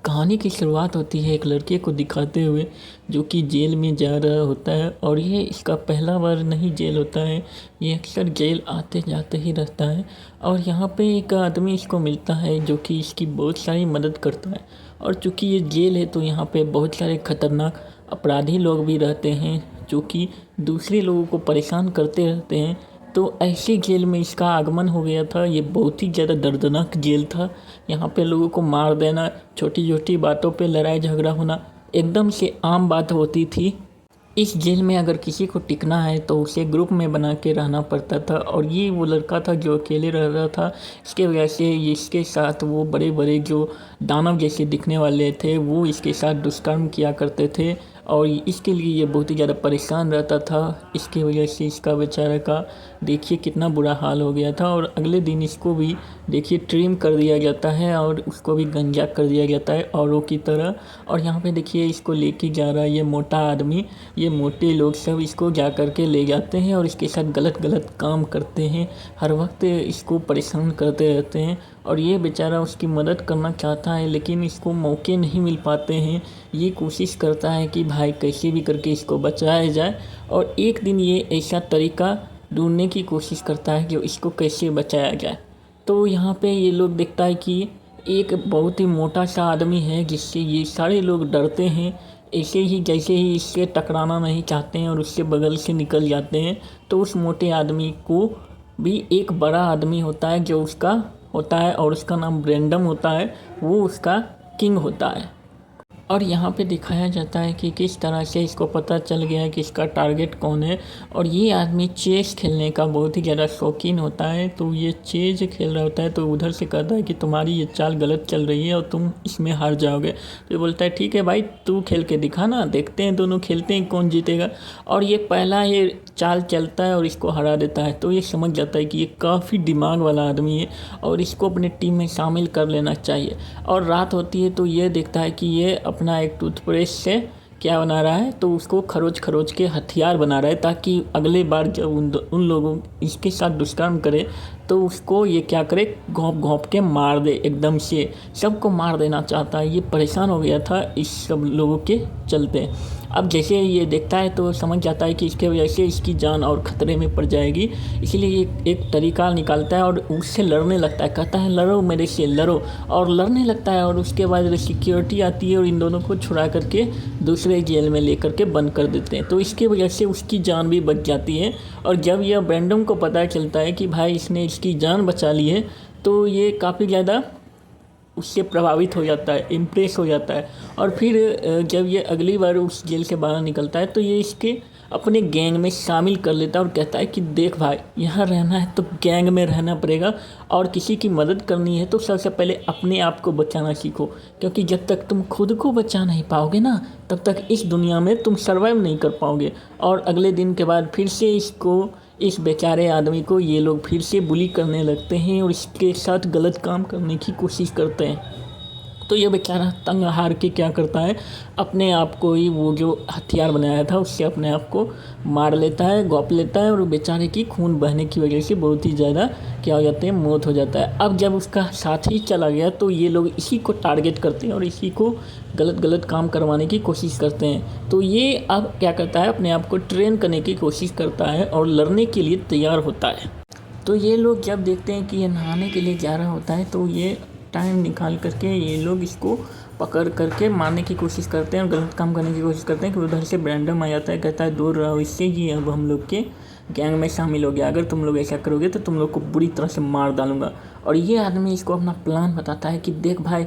कहानी की शुरुआत होती है एक लड़के को दिखाते हुए जो कि जेल में जा रहा होता है और ये इसका पहला बार नहीं जेल होता है। ये अक्सर जेल आते जाते ही रहता है और यहाँ पे एक आदमी इसको मिलता है जो कि इसकी बहुत सारी मदद करता है। और चूँकि ये जेल है तो यहाँ पे बहुत सारे खतरनाक अपराधी लोग भी रहते हैं जो कि दूसरे लोगों को परेशान करते रहते हैं। तो ऐसे जेल में इसका आगमन हो गया था। ये बहुत ही ज़्यादा दर्दनाक जेल था। यहाँ पे लोगों को मार देना, छोटी छोटी बातों पे लड़ाई झगड़ा होना एकदम से आम बात होती थी। इस जेल में अगर किसी को टिकना है तो उसे ग्रुप में बना के रहना पड़ता था और ये वो लड़का था जो अकेले रह रहा था। इसके वजह से इसके साथ वो बड़े बड़े जो दानव जैसे दिखने वाले थे वो इसके साथ दुष्कर्म किया करते थे और इसके लिए ये बहुत ही ज़्यादा परेशान रहता था। इसकी वजह से इसका बेचारे का देखिए कितना बुरा हाल हो गया था। और अगले दिन इसको भी देखिए ट्रिम कर दिया जाता है और उसको भी गंजा कर दिया जाता है औरों की तरह। और यहाँ पे देखिए इसको लेके जा रहा है ये मोटा आदमी। ये मोटे लोग सब इसको जा कर के ले जाते हैं और इसके साथ गलत गलत काम करते हैं, हर वक्त इसको परेशान करते रहते हैं। और ये बेचारा उसकी मदद करना चाहता है लेकिन इसको मौके नहीं मिल पाते हैं। ये कोशिश करता है कि भाई कैसे भी करके इसको बचाया जाए और एक दिन ये ऐसा तरीका ढूंढने की कोशिश करता है कि इसको कैसे बचाया जाए। तो यहाँ पे ये लोग देखता है कि एक बहुत ही मोटा सा आदमी है जिससे ये सारे लोग डरते हैं। ऐसे ही जैसे ही इससे टकराना नहीं चाहते हैं और उसके बगल से निकल जाते हैं तो उस मोटे आदमी को भी एक बड़ा आदमी होता है जो उसका होता है और उसका नाम ब्रैंडम होता है। वो उसका किंग होता है। और यहाँ पे दिखाया जाता है कि किस तरह से इसको पता चल गया है कि इसका टारगेट कौन है। और ये आदमी चेस खेलने का बहुत ही ज़्यादा शौकीन होता है। तो ये चेस खेल रहा होता है तो उधर से कहता है कि तुम्हारी ये चाल गलत चल रही है और तुम इसमें हार जाओगे। तो ये बोलता है ठीक है भाई, तू खेल के दिखा ना, देखते हैं दोनों खेलते हैं कौन जीतेगा। और ये पहला ये चाल चलता है और इसको हरा देता है। तो ये समझ जाता है कि ये काफ़ी दिमाग वाला आदमी है और इसको अपने टीम में शामिल कर लेना चाहिए। और रात होती है तो ये देखता है कि ये अपना एक टूथब्रश से क्या बना रहा है, तो उसको खरोच खरोच के हथियार बना रहा है ताकि अगले बार जब उन लोगों इसके साथ दुष्कर्म करे तो उसको ये क्या करे, घोंप घोंप के मार दे, एकदम से सबको मार देना चाहता है। ये परेशान हो गया था इस सब लोगों के चलते। अब जैसे ये देखता है तो समझ जाता है कि इसके वजह से इसकी जान और ख़तरे में पड़ जाएगी। इसीलिए ये एक तरीका निकालता है और उससे लड़ने लगता है, कहता है लड़ो मेरे से लड़ो, और लड़ने लगता है। और उसके बाद सिक्योरिटी आती है और इन दोनों को छुड़ा करके दूसरे जेल में लेकर के बंद कर देते हैं। तो इसके वजह से उसकी जान भी बच जाती है। और जब यह ब्रैंडम को पता चलता है कि भाई इसने इसकी जान बचा ली है तो ये काफ़ी ज़्यादा उससे प्रभावित हो जाता है, इम्प्रेस हो जाता है। और फिर जब ये अगली बार उस जेल से बाहर निकलता है तो ये इसके अपने गैंग में शामिल कर लेता है और कहता है कि देख भाई, यहाँ रहना है तो गैंग में रहना पड़ेगा और किसी की मदद करनी है तो सबसे पहले अपने आप को बचाना सीखो, क्योंकि जब तक तुम खुद को बचा नहीं पाओगे ना तब तक इस दुनिया में तुम सर्वाइव नहीं कर पाओगे। और अगले दिन के बाद फिर से इस बेचारे आदमी को ये लोग फिर से बुली करने लगते हैं और इसके साथ गलत काम करने की कोशिश करते हैं। तो ये बेचारा तंग हार के क्या करता है, अपने आप को ही वो जो हथियार बनाया था उससे अपने आप को मार लेता है, घोंप लेता है। और बेचारे की खून बहने की वजह से बहुत ही ज़्यादा क्या हो जाते हैं, मौत हो जाता है। अब जब उसका साथी चला गया तो ये लोग इसी को टारगेट करते हैं और इसी को गलत गलत काम करवाने की कोशिश करते हैं। तो ये अब क्या करता है, अपने आप को ट्रेन करने की कोशिश करता है और लड़ने के लिए तैयार होता है। तो ये लोग जब देखते हैं कि ये नहाने के लिए जा रहा होता है तो ये टाइम निकाल करके ये लोग इसको पकड़ करके मारने की कोशिश करते हैं और गलत काम करने की कोशिश करते हैं। कि उधर से ब्रैंडम आ जाता है, कहता है दूर रहो इससे, ये अब हम लोग के गैंग में शामिल हो गया, अगर तुम लोग ऐसा करोगे तो तुम लोग को बुरी तरह से मार डालूंगा। और ये आदमी इसको अपना प्लान बताता है कि देख भाई,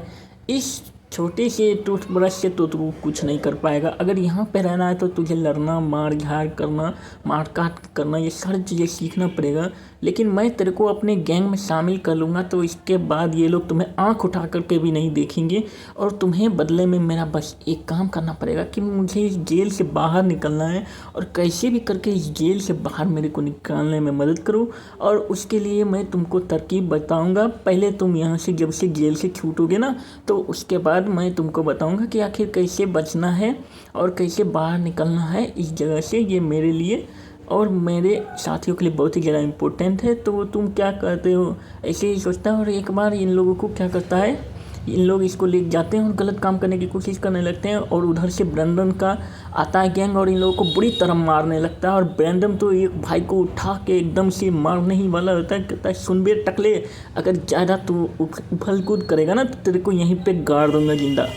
इस छोटे से टूथब्रश से तो तू कुछ नहीं कर पाएगा। अगर यहाँ पे रहना है तो तुझे लड़ना, मार झाड़ करना, मार काट करना, ये सारी चीज़ें सीखना पड़ेगा। लेकिन मैं तेरे को अपने गैंग में शामिल कर लूँगा तो इसके बाद ये लोग तुम्हें आंख उठा करके भी नहीं देखेंगे। और तुम्हें बदले में मेरा बस एक काम करना पड़ेगा कि मुझे इस जेल से बाहर निकलना है और कैसे भी करके इस जेल से बाहर मेरे को निकालने में मदद करो। और उसके लिए मैं तुमको तरकीब बताऊँगा। पहले तुम यहाँ से जब से जेल से छूटोगे ना तो उसके बाद मैं तुमको बताऊंगा कि आखिर कैसे बचना है और कैसे बाहर निकलना है इस जगह से। ये मेरे लिए और मेरे साथियों के लिए बहुत ही ज़्यादा इम्पोर्टेंट है। तो तुम क्या कहते हो, ऐसे ही सोचता है। और एक बार इन लोगों को क्या करता है, इन लोग इसको ले जाते हैं और गलत काम करने की कोशिश करने लगते हैं। और उधर से ब्रैंडन का आता है गैंग और इन लोगों को बुरी तरह मारने लगता है। और ब्रैंडन तो एक भाई को उठा के एकदम से मारने ही वाला होता है। कहता है सुन बे टकले, अगर ज़्यादा तू उछल कूद करेगा ना तो तेरे को यहीं पे गाड़ दूंगा जिंदा।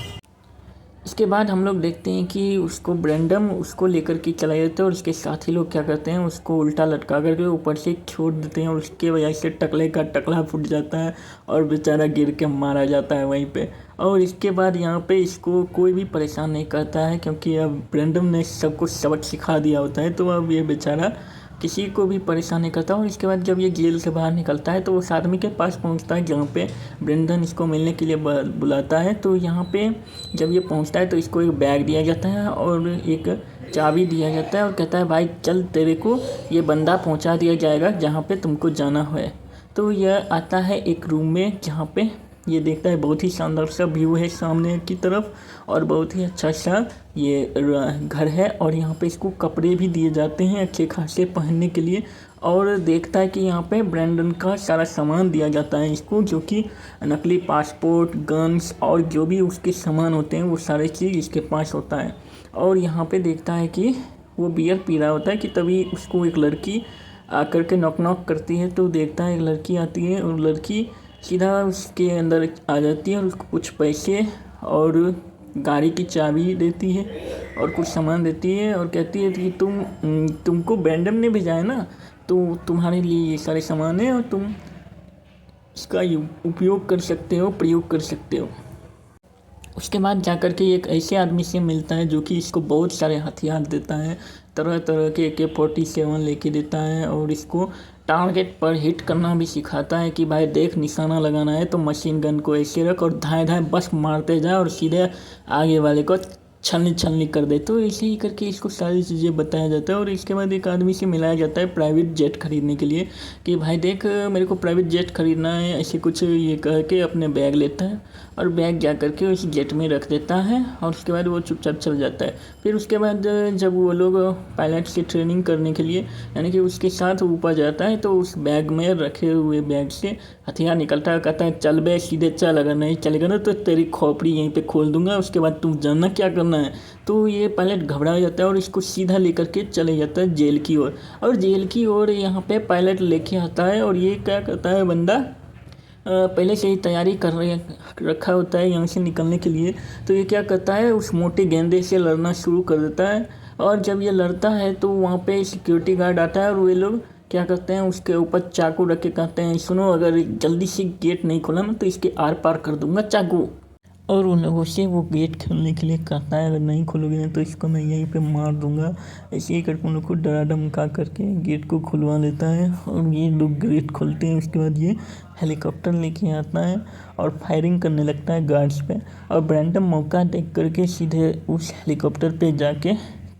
इसके बाद हम लोग देखते हैं कि उसको ब्रैंडम उसको लेकर के चला जाता है और उसके साथी लोग क्या करते हैं, उसको उल्टा लटका करके ऊपर से छोड़ देते हैं और उसके वजह से टकले का टकला फूट जाता है और बेचारा गिर के मारा जाता है वहीं पे। और इसके बाद यहाँ पे इसको कोई भी परेशान नहीं करता है क्योंकि अब ब्रैंडम ने सबको सबक सिखा दिया होता है, तो अब ये बेचारा किसी को भी परेशान नहीं करता। और इसके बाद जब ये जेल से बाहर निकलता है तो उस आदमी के पास पहुंचता है जहाँ पे ब्रैंडन इसको मिलने के लिए बुलाता है। तो यहाँ पे जब ये पहुंचता है तो इसको एक बैग दिया जाता है और एक चाबी दिया जाता है और कहता है भाई चल तेरे को ये बंदा पहुंचा दिया जाएगा जहाँ पे तुमको जाना है। तो यह आता है एक रूम में जहाँ पे ये देखता है बहुत ही शानदार सा व्यू है सामने की तरफ और बहुत ही अच्छा सा ये घर है। और यहाँ पे इसको कपड़े भी दिए जाते हैं अच्छे खासे पहनने के लिए। और देखता है कि यहाँ पे ब्रैंडन का सारा सामान दिया जाता है इसको, जो कि नकली पासपोर्ट, गन्स और जो भी उसके सामान होते हैं वो सारे चीज़ इसके पास होता है। और यहाँ पे देखता है कि वो बियर पी रहा होता है कि तभी उसको एक लड़की आकर के नॉक नॉक करती है। तो देखता है एक लड़की आती है और लड़की सीधा उसके अंदर आ जाती है और उसको कुछ पैसे और गाड़ी की चाबी देती है और कुछ सामान देती है और कहती है कि तुमको ब्रैंडम ने भेजा है ना, तो तुम्हारे लिए ये सारे सामान है और तुम इसका उपयोग कर सकते हो, प्रयोग कर सकते हो। उसके बाद जाकर के एक ऐसे आदमी से मिलता है जो कि इसको बहुत सारे हथियार देता है, तरह तरह के AK-47 लेके देता है और इसको टारगेट पर हिट करना भी सिखाता है कि भाई देख निशाना लगाना है तो मशीन गन को ऐसे रख और धाए धाए बस मारते जाए और सीधे आगे वाले को छलनी छलनी कर दे। तो ऐसे ही करके इसको सारी चीज़ें बताया जाता है। और इसके बाद एक आदमी से मिलाया जाता है प्राइवेट जेट खरीदने के लिए कि भाई देख मेरे को प्राइवेट जेट खरीदना है, ऐसे कुछ ये कह के अपने बैग लेता है और बैग जा करके उस जेट में रख देता है और उसके बाद वो चुपचाप चल जाता है। फिर उसके बाद जब वो लोग पायलट की ट्रेनिंग करने के लिए यानी कि उसके साथ ऊपर जाता है तो उस बैग में रखे हुए बैग से हथियार निकलता है, कहता है चल बे सीधे चल, अगर नहीं चलेगा ना तो तेरी खोपड़ी यहीं पे खोल दूंगा, उसके बाद तुम जानना क्या करना है। तो ये पायलट घबरा जाता है और इसको सीधा लेकर के चले जाता है जेल की ओर। और जेल की ओर यहाँ पे पायलट लेके आता है और ये क्या करता है बंदा पहले से ही तैयारी कर रखा होता है यहाँ से निकलने के लिए। तो ये क्या करता है उस मोटे गेंदे से लड़ना शुरू कर देता है। और जब ये लड़ता है तो वहाँ पे सिक्योरिटी गार्ड आता है और वे लोग क्या करते हैं उसके ऊपर चाकू रख के कहते हैं सुनो अगर जल्दी से गेट नहीं खोला ना तो इसके आर पार कर दूंगा चाकू। और उन लोगों से वो गेट खोलने के लिए कहता है अगर नहीं खोलोगे तो इसको मैं यहीं पे मार दूंगा। ऐसे ही करके उन लोग को डरा धमका करके गेट को खुलवा लेता है और ये लोग गेट खोलते हैं। उसके बाद ये हेलीकॉप्टर लेके आता है और फायरिंग करने लगता है गार्ड्स पे। और ब्रैंडम मौका देख करके सीधे उस हेलीकॉप्टर पे जाके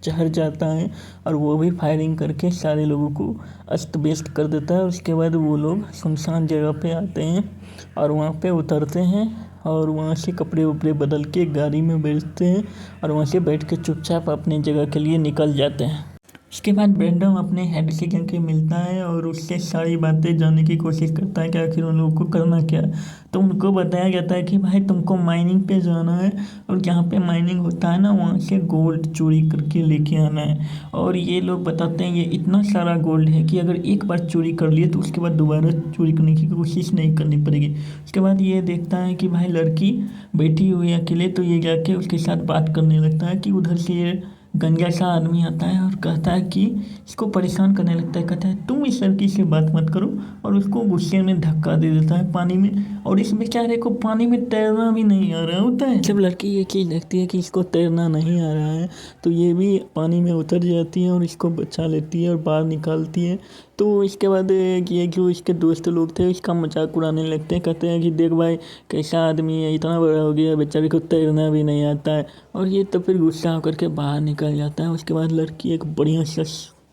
चढ़ जाता है और वो भी फायरिंग करके सारे लोगों को अस्त व्यस्त कर देता है। उसके बाद वो लोग सुनसान जगह पे आते हैं और वहाँ पे उतरते हैं और वहाँ से कपड़े वपड़े बदल के गाड़ी में बैठते हैं और वहाँ से बैठ के चुपचाप अपनी जगह के लिए निकल जाते हैं। उसके बाद ब्रैंडम अपने हेड से जाके मिलता है और उससे सारी बातें जानने की कोशिश करता है कि आखिर उन लोगों को करना क्या है। तो उनको बताया जाता है कि भाई तुमको माइनिंग पे जाना है और जहाँ पे माइनिंग होता है ना वहाँ से गोल्ड चोरी करके लेके आना है। और ये लोग बताते हैं ये इतना सारा गोल्ड है कि अगर एक बार चोरी कर लिए तो उसके बाद दोबारा चोरी करने की कोशिश नहीं करनी पड़ेगी। उसके बाद ये देखता है कि भाई लड़की बैठी हुई है अकेले, तो ये जाके उसके साथ बात करने लगता है कि उधर से ये गंजा सा आदमी आता है और कहता है कि इसको परेशान करने लगता है, कहता है तुम इस लड़की से बात मत करो और उसको गुस्से में धक्का दे देता है पानी में। और इस बेचारे को पानी में तैरना भी नहीं आ रहा होता है। जब लड़की ये चीज़ देखती है कि इसको तैरना नहीं आ रहा है तो ये भी पानी में उतर जाती है और इसको बचा लेती है और बाहर निकालती है। तो इसके बाद ये जो इसके दोस्त लोग थे इसका मजाक उड़ाने लगते हैं, कहते हैं कि देख भाई कैसा आदमी है, इतना बड़ा हो गया बेचारे को तैरना भी नहीं आता है। और ये तो फिर गुस्सा होकर के बाहर निकल जाता है। उसके बाद लड़की एक बढ़िया सा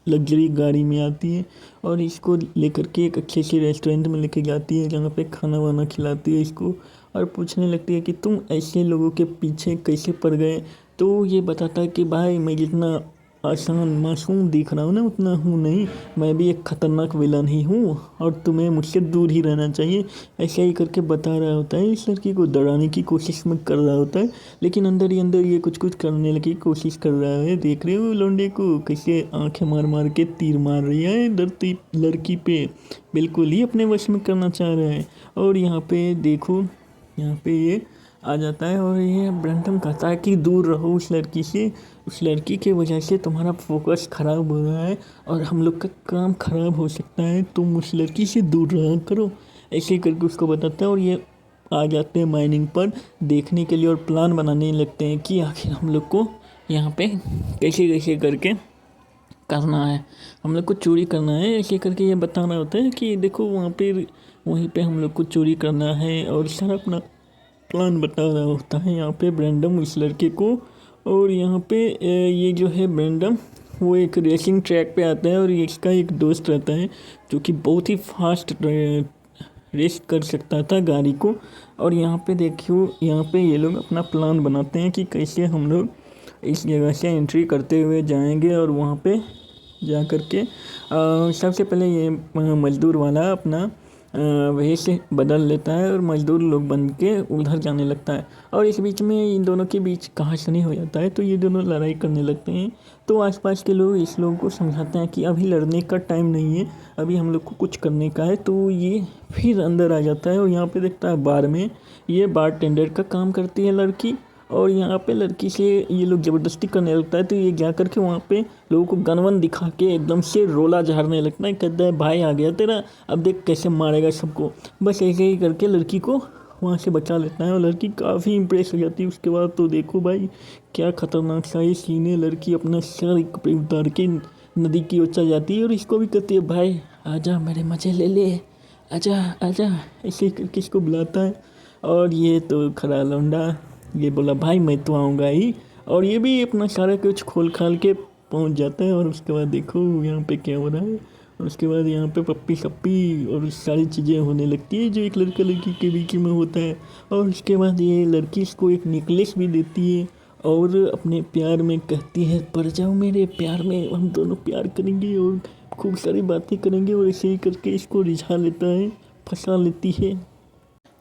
लग्जरी गाड़ी में आती है और इसको लेकर के एक अच्छे से रेस्टोरेंट में लेके जाती है जहाँ पे खाना वाना खिलाती है इसको और पूछने लगती है कि तुम ऐसे लोगों के पीछे कैसे पड़ गए। तो ये बताता है कि भाई मैं जितना आसान मासूम दिख रहा हूँ ना, उतना हूँ नहीं। मैं भी एक खतरनाक विलन ही हूँ और तुम्हें मुझसे दूर ही रहना चाहिए। ऐसा ही करके बता रहा होता है, इस लड़की को डराने की कोशिश में कर रहा होता है, लेकिन अंदर ही अंदर ये कुछ कुछ करने की कोशिश कर रहा है। देख रहे हो लौंडे को कैसे आंखें मार मार के तीर मार रही है डरती लड़की पे, बिल्कुल ही अपने वश में करना चाह रहा है। और यहाँ पे देखो, यहाँ पे ये आ जाता है और ये ब्रैंडन कहता है कि दूर रहो उस लड़की से, उस लड़की की वजह से तुम्हारा फोकस ख़राब हो रहा है और हम लोग का काम ख़राब हो सकता है, तुम उस लड़की से दूर रहा करो। ऐसे करके उसको बताता है और ये आ जाते हैं माइनिंग पर देखने के लिए और प्लान बनाने लगते हैं कि आखिर हम लोग को यहाँ पे कैसे कैसे करके करना है, हम लोग को चोरी करना है। ऐसे करके ये बताना होता है कि देखो वहाँ पे वहीं पे हम लोग को चोरी करना है और सारा अपना प्लान बता रहा होता है यहाँ पे ब्रैंडम इस लड़के को। और यहाँ पे ये जो है ब्रैंडम वो एक रेसिंग ट्रैक पे आता है और इसका एक दोस्त रहता है जो कि बहुत ही फास्ट रेस कर सकता था गाड़ी को। और यहाँ पे देखियो, यहाँ पे ये लोग अपना प्लान बनाते हैं कि कैसे हम लोग इस जगह से एंट्री करते हुए जाएंगे और वहाँ पे जा कर के सबसे पहले ये मज़दूर वाला अपना वही से बदल लेता है और मज़दूर लोग बन के उधर जाने लगता है। और इस बीच में इन दोनों के बीच कहासुनी हो जाता है, तो ये दोनों लड़ाई करने लगते हैं। तो आसपास के लोग इस लोगों को समझाते हैं कि अभी लड़ने का टाइम नहीं है, अभी हम लोग को कुछ करने का है। तो ये फिर अंदर आ जाता है और यहाँ पे देखता है बार में ये बार टेंडर का काम करती है लड़की। और यहाँ पे लड़की से ये लोग ज़बरदस्ती करने लगता है, तो ये जा कर के वहाँ पे लोगों को गन वन दिखा के एकदम से रोला झाड़ने लगता है। कहता है भाई आ गया तेरा, अब देख कैसे मारेगा सबको। बस ऐसे ही करके लड़की को वहाँ से बचा लेता है और लड़की काफ़ी इम्प्रेस हो जाती है। उसके बाद तो देखो भाई क्या ख़तरनाक सा ये सीन है, लड़की अपना सर पे उतार के नदी की ओर चल जाती है और इसको भी कहती है भाई आजा मेरे मज़े ले ले, आजा आजा, ऐसे करके इसको बुलाता है। और ये तो खड़ा लौंडा ये बोला भाई मैं तो आऊँगा ही, और ये भी अपना सारा कुछ खोल खाल के पहुँच जाता है। और उसके बाद देखो यहाँ पे क्या हो रहा है, और उसके बाद यहाँ पे पप्पी सप्पी और सारी चीज़ें होने लगती है जो एक लड़का लड़की के बीच में होता है। और उसके बाद ये लड़की इसको एक नेकलेस भी देती है और अपने प्यार में कहती है पड़ जाओ मेरे प्यार में, हम दोनों प्यार करेंगे और खूब सारी बातें करेंगे। और ऐसे ही करके इसको रिझा लेता है, फंसा लेती है।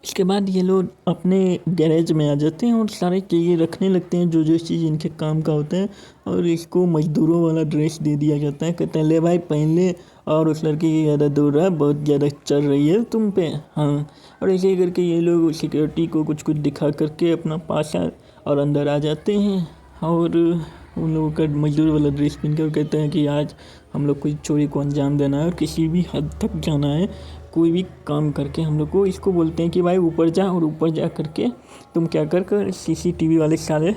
इसके बाद ये लोग अपने गैरेज में आ जाते हैं और सारे चीज़ें रखने लगते हैं जो जो चीज़ इनके काम का होता है। और इसको मज़दूरों वाला ड्रेस दे दिया जाता है, कहते हैं ले भाई पहन ले। और उस लड़की की ज़्यादा दूर रहा, बहुत ज़्यादा चल रही है तुम पे, हाँ। और ऐसे ही करके ये लोग सिक्योरिटी को कुछ कुछ दिखा करके अपना पास और अंदर आ जाते हैं। और उन लोगों का मज़दूर वाला ड्रेस पहन कर कहते हैं कि आज हम लोग को इस चोरी को अंजाम देना है और किसी भी हद तक जाना है, कोई भी काम करके हम लोग को। इसको बोलते हैं कि भाई ऊपर जा, और ऊपर जा करके तुम क्या कर सीसीटीवी वाले सारे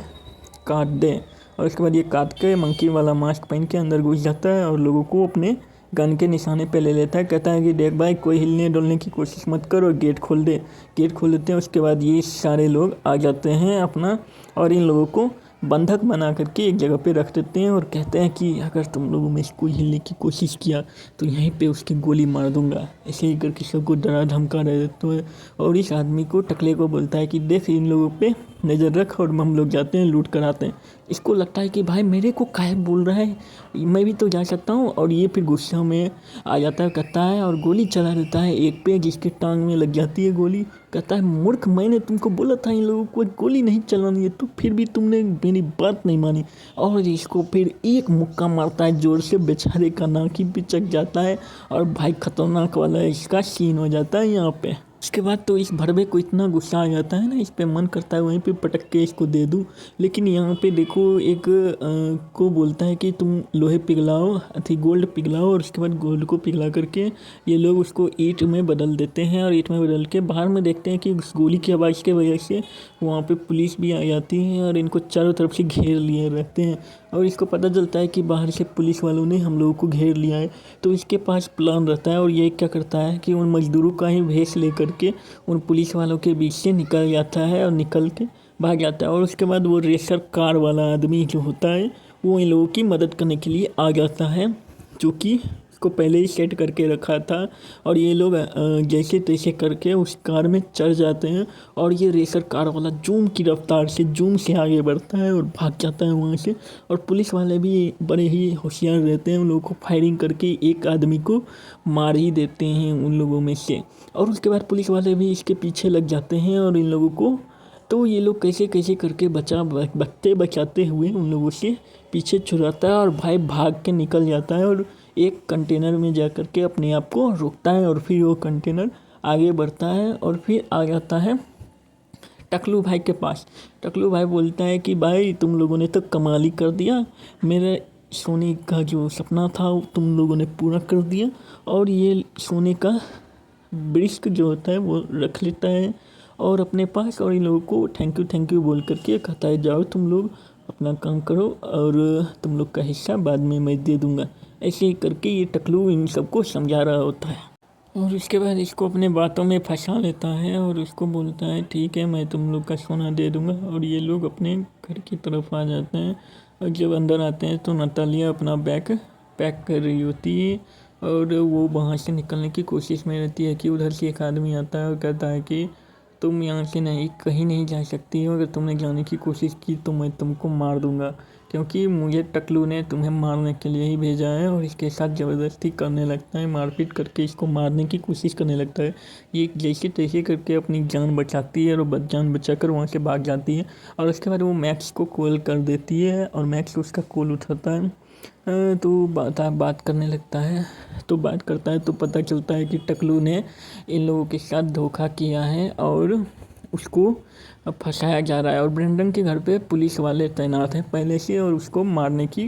काट दे। और उसके बाद ये काट के मंकी वाला मास्क पहन के अंदर घुस जाता है और लोगों को अपने गन के निशाने पे ले लेता है। कहता है कि देख भाई कोई हिलने डुलने की कोशिश मत कर और गेट खोल दे। गेट खोल देते हैं। उसके बाद ये सारे लोग आ जाते हैं अपना, और इन लोगों को बंधक बना करके एक जगह पे रख देते हैं और कहते हैं कि अगर तुम लोगों में से कोई हिलने की कोशिश किया तो यहीं पे उसकी गोली मार दूंगा। ऐसे ही करके सबको डरा धमका रहे देते हैं। और इस आदमी को टकले को बोलता है कि देख इन लोगों पे नज़र रख और हम लोग जाते हैं लूट कर आते हैं। इसको लगता है कि भाई मेरे को काहे बोल रहा है, मैं भी तो जा सकता हूँ। और ये फिर गुस्सा में आ जाता है, कहता है और गोली चला देता है एक पे, जिसके टांग में लग जाती है गोली। कहता है मूर्ख, मैंने तुमको बोला था इन लोगों को गोली नहीं चलानी है, तो फिर भी तुमने मेरी बात नहीं मानी। और इसको फिर एक मुक्का मारता है जोर से, बेचारे का नाक ही पिचक जाता है। और भाई खतरनाक वाला इसका सीन हो जाता है यहाँ पे। उसके बाद तो इस भरवे को इतना गुस्सा आ जाता है ना, इस पे मन करता है वहीं पे पटक के इसको दे दूँ। लेकिन यहाँ पे देखो एक को बोलता है कि तुम लोहे पिघलाओ, अथी गोल्ड पिघलाओ, और उसके बाद गोल्ड को पिघला करके ये लोग उसको ईंट में बदल देते हैं। और ईंट में बदल के बाहर में देखते हैं कि उस गोली की आवाज़ की वजह से वहाँ पे पुलिस भी आ जाती है और इनको चारों तरफ से घेर लिए रहते हैं। और इसको पता चलता है कि बाहर से पुलिस वालों ने हम लोगों को घेर लिया है। तो इसके पास प्लान रहता है और ये क्या करता है कि उन मज़दूरों का ही भेष लेकर के उन पुलिस वालों के बीच से निकल जाता है और निकल के भाग जाता है। और उसके बाद वो रेसर कार वाला आदमी जो होता है वो इन लोगों की मदद करने के लिए आ जाता है, जो कि उसको पहले ही सेट करके रखा था और ये लोग जैसे तैसे करके उस कार में चढ़ जाते हैं और ये रेसर कार वाला जूम की रफ्तार से जूम से आगे बढ़ता है और भाग जाता है वहाँ से। और पुलिस वाले भी बड़े ही होशियार रहते हैं, उन लोगों को फायरिंग करके एक आदमी को मार ही देते हैं उन लोगों में से। और उसके बाद पुलिस वाले भी इसके पीछे लग जाते हैं और इन लोगों को, तो ये लोग कैसे कैसे करके बचाते हुए उन लोगों से पीछे छुड़ाता है और भाई भाग के निकल जाता है और एक कंटेनर में जा कर के अपने आप को रोकता है और फिर वो कंटेनर आगे बढ़ता है और फिर आ जाता है टकलू भाई के पास। टकलू भाई बोलता है कि भाई तुम लोगों ने तो कमाल ही कर दिया, मेरे सोने का जो सपना था वो तुम लोगों ने पूरा कर दिया। और ये सोने का ब्रिस्क जो होता है वो रख लेता है और अपने पास, और इन लोगों को थैंक यू बोल करके कहता है जाओ तुम लोग अपना काम करो और तुम लोग का हिस्सा बाद में मैं दे दूँगा। ऐसे ही करके ये टकलू इन सबको समझा रहा होता है और उसके बाद इसको अपने बातों में फंसा लेता है और उसको बोलता है ठीक है मैं तुम लोग का सोना दे दूँगा। और ये लोग अपने घर की तरफ आ जाते हैं और जब अंदर आते हैं तो नतालिया अपना बैग पैक कर रही होती है और वो वहाँ से निकलने की कोशिश में रहती है कि उधर से एक आदमी आता है और कहता है कि तुम यहाँ से नहीं कहीं नहीं जा सकती हो, अगर तुमने जाने की कोशिश की तो मैं तुमको मार दूँगा, क्योंकि मुझे टकलू ने तुम्हें मारने के लिए ही भेजा है। और इसके साथ ज़बरदस्ती करने लगता है, मारपीट करके इसको मारने की कोशिश करने लगता है। ये जैसे तैसे करके अपनी जान बचाती है और जान बचाकर वहाँ से भाग जाती है। और उसके बाद वो मैक्स को कॉल कर देती है और मैक्स उसका कॉल उठाता है तो बात करने लगता है। तो बात करता है तो पता चलता है कि टकलू ने इन लोगों के साथ धोखा किया है और उसको फंसाया जा रहा है। और ब्रेंडन के घर पे पुलिस वाले तैनात हैं पहले से और उसको मारने की,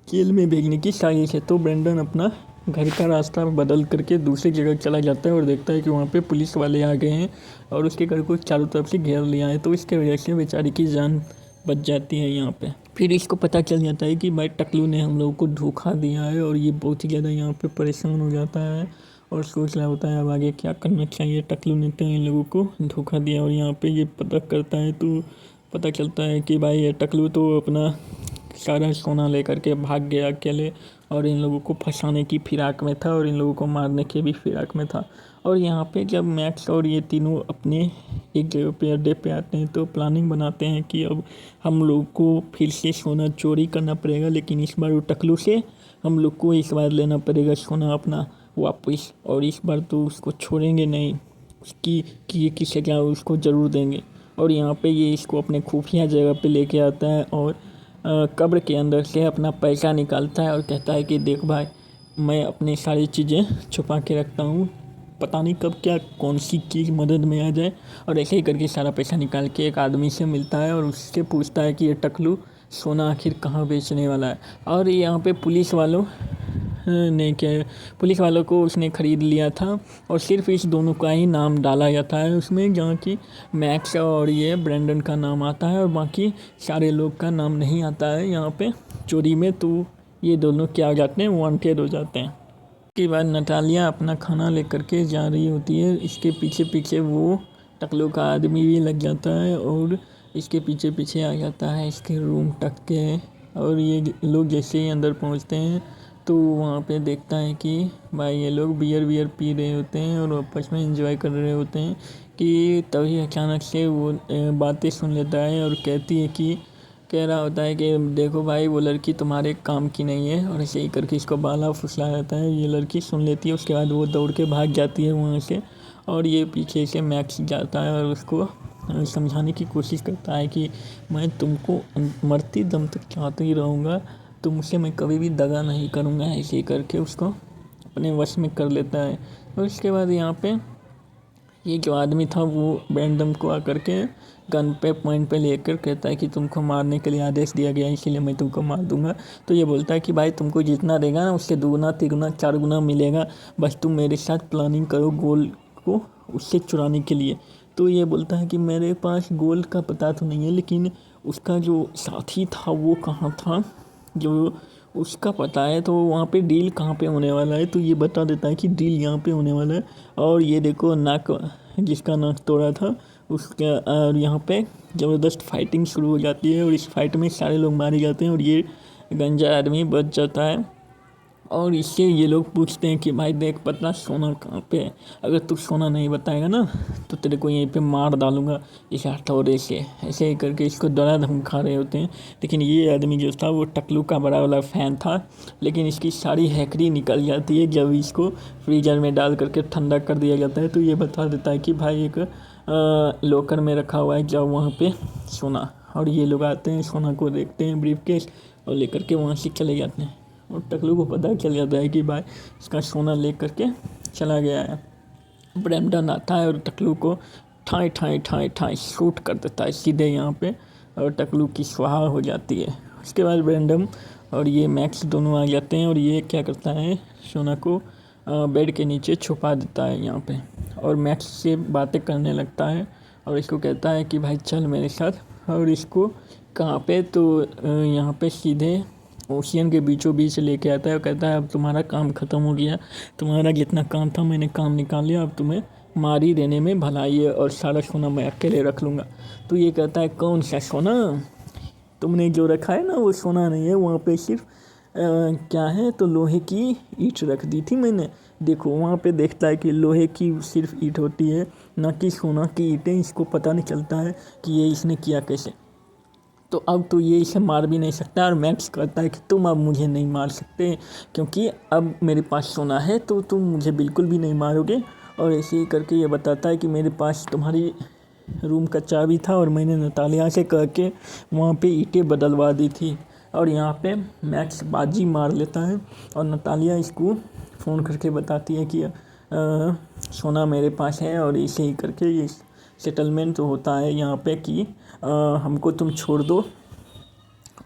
जेल में भेजने की साजिश है। तो ब्रेंडन अपना घर का रास्ता बदल करके दूसरी जगह चला जाता है और देखता है कि वहाँ पे पुलिस वाले आ गए हैं और उसके घर को चारों तरफ से घेर लिया है। तो इसके वजह से बेचारी की जान बच जाती है यहाँ पे। फिर इसको पता चल जाता है कि भाई टकलू ने हम लोगों को धोखा दिया है और ये बहुत ही ज़्यादा यहाँ पे परेशान हो जाता है और सोच रहा होता है अब आगे क्या करना चाहिए। टकलू ने तो इन लोगों को धोखा दिया और यहाँ पे ये पता करता है तो पता चलता है कि भाई ये टकलू तो अपना सारा सोना लेकर के भाग गया अकेले और इन लोगों को फंसाने की फिराक में था और इन लोगों को मारने के भी फिराक में था। और यहाँ पे जब मैक्स और ये तीनों अपने एक जगह पे अड्डे पे आते हैं तो प्लानिंग बनाते हैं कि अब हम लोग को फिर से सोना चोरी करना पड़ेगा, लेकिन इस बार वो टकलू से हम लोग को इस बार लेना पड़ेगा सोना अपना वापस। और इस बार तो उसको छोड़ेंगे नहीं, उसकी किए की सजा उसको ज़रूर देंगे। और यहाँ पे ये इसको अपने खुफिया जगह पे लेके आता है और कब्र के अंदर से अपना पैसा निकालता है और कहता है कि देख भाई मैं अपनी सारी चीज़ें छुपा के रखता हूँ, पता नहीं कब क्या कौन सी चीज़ मदद में आ जाए। और ऐसे ही करके सारा पैसा निकाल के एक आदमी से मिलता है और उससे पूछता है कि ये टकलू सोना आखिर कहाँ बेचने वाला है। और यहाँ पे पुलिस वालों को उसने ख़रीद लिया था और सिर्फ इस दोनों का ही नाम डाला जाता है उसमें, जहाँ की मैक्स और ये ब्रेंडन का नाम आता है और बाकी सारे लोग का नाम नहीं आता है यहाँ पे चोरी में। तो ये दोनों क्या हो जाते हैं, वांटेड हो जाते हैं। उसके बाद नतालिया अपना खाना लेकर के जा रही होती है, इसके पीछे पीछे वो टकलू का आदमी भी लग जाता है और इसके पीछे पीछे आ जाता है इसके रूम तक के। और ये लोग जैसे ही अंदर पहुंचते हैं तो वहाँ पे देखता है कि भाई ये लोग बियर पी रहे होते हैं और आपस में एंजॉय कर रहे होते हैं कि तभी अचानक से वो बातें सुन लेता है और कह रहा होता है कि देखो भाई वो लड़की तुम्हारे काम की नहीं है। और ऐसे ही करके इसको बाला फुसला जाता है, ये लड़की सुन लेती है। उसके बाद वो दौड़ के भाग जाती है वहाँ से और ये पीछे से मैक्स जाता है और उसको समझाने की कोशिश करता है कि मैं तुमको मरती दम तक चाहते ही रहूँगा, तुमसे मैं कभी भी दगा नहीं करूँगा। ऐसे ही करके उसको अपने वश में कर लेता है। और उसके बाद यहाँ पे ये जो आदमी था वो ब्रेंडन को आकर के गन पे पॉइंट पे लेकर कहता है कि तुमको मारने के लिए आदेश दिया गया है, इसीलिए मैं तुमको मार दूंगा। तो ये बोलता है कि भाई तुमको जितना देगा ना उससे दुगना तिगुना 4 गुना मिलेगा, बस तुम मेरे साथ प्लानिंग करो गोल्ड को उससे चुराने के लिए। तो ये बोलता है कि मेरे पास गोल्ड का पता तो नहीं है, लेकिन उसका जो साथी था वो कहाँ था जो उसका पता है, तो वहाँ पे डील कहाँ पे होने वाला है। तो ये बता देता है कि डील यहाँ पे होने वाला है। और ये देखो नाक, जिसका नाक तोड़ा था उसका, और यहाँ पे ज़बरदस्त फाइटिंग शुरू हो जाती है और इस फाइट में सारे लोग मारे जाते हैं और ये गंजा आदमी बच जाता है। और इससे ये लोग पूछते हैं कि भाई देख पता सोना कहाँ पे है, अगर तू सोना नहीं बताएगा ना तो तेरे को यहीं पे मार डालूंगा इस हथौड़े से। ऐसे ही करके इसको डरा धमका रहे होते हैं। लेकिन ये आदमी जो था वो टकलू का बड़ा वाला फ़ैन था, लेकिन इसकी सारी हैकरी निकल जाती है जब इसको फ्रीजर में डाल करके ठंडा कर दिया जाता है। तो ये बता देता है कि भाई एक लॉकर में रखा हुआ है, जाओ वहाँ पे सोना। और ये लोग आते हैं, सोना को देखते हैं ब्रीफकेस और लेकर के वहाँ से चले जाते हैं। और टकलू को पता चल जाता है कि भाई इसका सोना ले करके चला गया है। ब्रैम्पटन आता है और टकलू को ठाई ठाई ठाई ठाई शूट कर देता है सीधे यहाँ पे, और टकलू की स्वाहा हो जाती है। उसके बाद ब्रैंडम और ये मैक्स दोनों आ जाते हैं और ये क्या करता है, सोना को बेड के नीचे छुपा देता है यहाँ पे, और मैक्स से बातें करने लगता है और इसको कहता है कि भाई चल मेरे साथ। और इसको कहाँ पे, तो यहाँ पे सीधे ओशियन के बीचों बीच लेके आता है और कहता है अब तुम्हारा काम ख़त्म हो गया, तुम्हारा जितना काम था मैंने काम निकाल लिया, अब तुम्हें मार ही देने में भलाई है और सारा सोना मैं अकेले रख लूँगा। तो ये कहता है कौन सा सोना, तुमने जो रखा है ना वो सोना नहीं है, वहाँ पे सिर्फ क्या है, तो लोहे की ईंट रख दी थी मैंने। देखो वहाँ पे देखता है कि लोहे की सिर्फ ईंट होती है, ना कि सोना की ईंटें। इसको पता नहीं चलता है कि ये इसने किया कैसे। तो अब तो ये इसे मार भी नहीं सकता, और मैक्स कहता है कि तुम अब मुझे नहीं मार सकते क्योंकि अब मेरे पास सोना है, तो तुम मुझे बिल्कुल भी नहीं मारोगे। और ऐसे ही करके ये बताता है कि मेरे पास तुम्हारी रूम का चाबी था और मैंने नतालिया से कह के वहाँ पे ईंटें बदलवा दी थी। और यहाँ पे मैक्स बाजी मार लेता है और नतालिया इसको फ़ोन करके बताती है कि सोना मेरे पास है। और ऐसे ही करके ये सेटलमेंट होता है यहाँ पे कि हमको तुम छोड़ दो।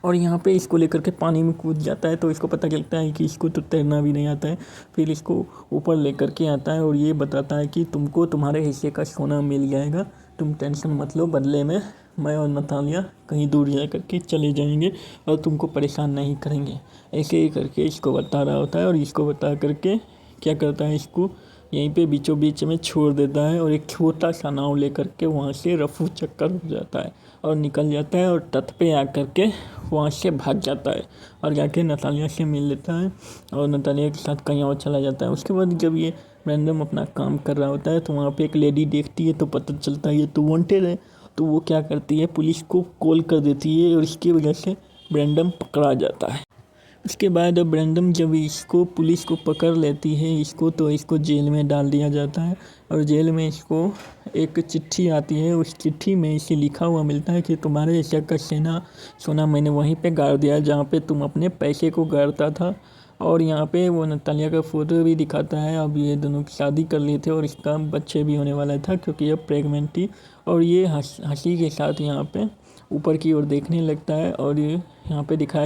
और यहाँ पे इसको लेकर के पानी में कूद जाता है, तो इसको पता चलता है कि इसको तो तैरना भी नहीं आता है। फिर इसको ऊपर लेकर के आता है और ये बताता है कि तुमको तुम्हारे हिस्से का सोना मिल जाएगा, तुम टेंशन मत लो, बदले में मैं और नतालिया कहीं दूर जा करके चले जाएंगे और तुमको परेशान नहीं करेंगे। ऐसे ही करके इसको बता रहा होता है और इसको बता करके क्या करता है, इसको यहीं पे बीचों बीच में छोड़ देता है और एक छोटा सा नाव लेकर के वहाँ से रफू चक्कर हो जाता है और निकल जाता है और तट पे आकर के वहाँ से भाग जाता है और जाके नतालिया से मिल लेता है और नतालिया के साथ कहीं और चला जाता है। उसके बाद जब ये रैंडम अपना काम कर रहा होता है तो वहाँ पे एक लेडी देखती है, तो पता चलता है ये तो वांटेड है। तो वो क्या करती है, पुलिस को कॉल कर देती है और इसकी वजह से ब्रैंडम पकड़ा जाता है। उसके बाद अब ब्रैंडम जब इसको पुलिस को पकड़ लेती है इसको, तो इसको जेल में डाल दिया जाता है और जेल में इसको एक चिट्ठी आती है। उस चिट्ठी में इसे लिखा हुआ मिलता है कि तुम्हारे हिस्से का सोना मैंने वहीं पे गाड़ दिया जहाँ पे तुम अपने पैसे को गाड़ता था। और यहाँ पे वो नतालिया का फ़ोटो भी दिखाता है। अब ये दोनों की शादी कर लिए थे और इसका बच्चे भी होने वाला था क्योंकि ये प्रेगनेंट थी। और ये हंसी के साथ यहाँ पे ऊपर की ओर देखने लगता है और ये यहाँ पे दिखाया